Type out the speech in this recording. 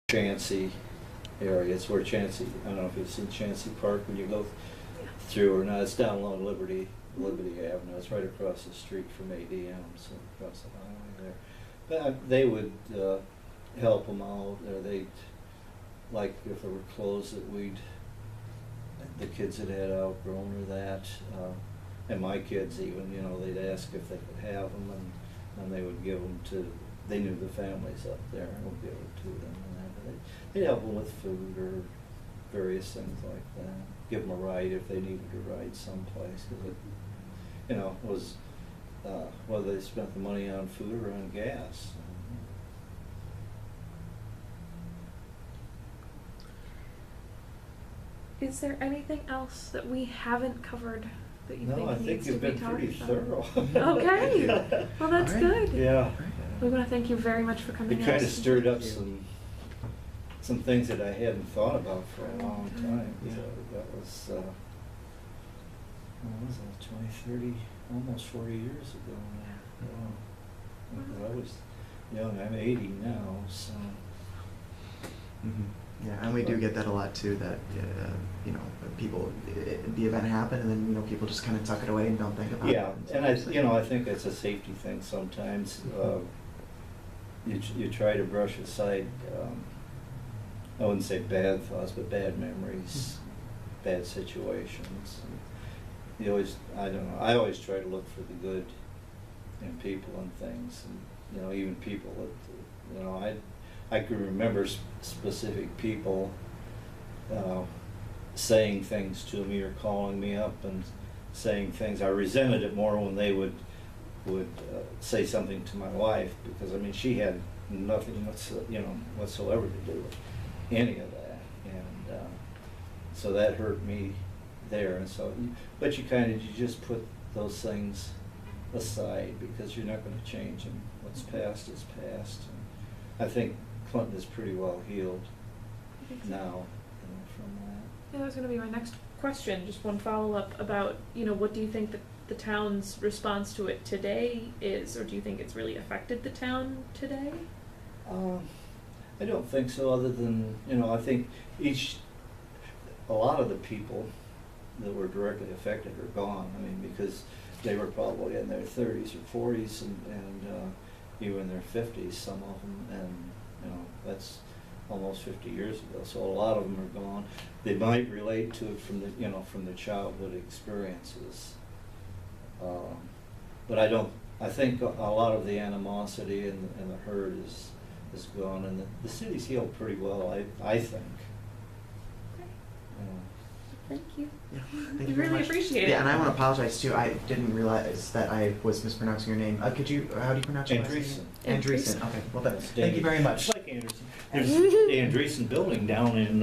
Chansey area. It's where Chansey, I don't know if you've seen Chansey Park when you go through or not. It's down along Liberty Avenue. It's right across the street from ADM, so across the highway there. But they would help them out, or they'd, like if it were clothes that the kids had outgrown or that, and my kids even, they'd ask if they could have them, and they would give them to, they knew the families up there and would give it to them. And they'd help them with food or various things like that. Give them a ride if they needed a ride someplace, because it, was whether they spent the money on food or on gas. Is there anything else that we haven't covered that you think needs to be talked about? No, I think you've been pretty thorough. Okay, well that's good. Yeah. We want to thank you very much for coming. It kind of stirred up some things that I hadn't thought about for a long time. Yeah. So that was, what was that, 20, 30, almost 40 years ago now. Wow. I was young, I'm 80 now, so. Mm-hmm. Yeah, and we do get that a lot too, that, people, the event happened and then, people just kind of tuck it away and don't think about it. Yeah, and I think it's a safety thing sometimes. You try to brush aside, I wouldn't say bad thoughts, but bad memories, bad situations. You always, I always try to look for the good in people and things, and, even people that, I can remember specific people saying things to me or calling me up and saying things. I resented it more when they would say something to my wife, because she had nothing whatsoever to do with any of that, and so that hurt me there. And so, but you just put those things aside because you're not going to change them. What's past is past. And I think Clinton is pretty well healed now from that. Yeah, that was going to be my next question. Just one follow-up about, what do you think that the town's response to it today is, or do you think it's really affected the town today? I don't think so, other than, I think a lot of the people that were directly affected are gone. Because they were probably in their 30s or 40s and even their 50s, some of them, and that's almost 50 years ago. So a lot of them are gone. They might relate to it from their childhood experiences. But I think a lot of the animosity and the hurt is gone, and the city's healed pretty well, I think. Thank you. Yeah, thank We you very really much. appreciate it. Yeah, and I want to apologize too. I didn't realize that I was mispronouncing your name. How do you pronounce your last name? Andresen. Andresen. Okay. Well, That's thank you very much. It's like Anderson. There's the Andresen building down in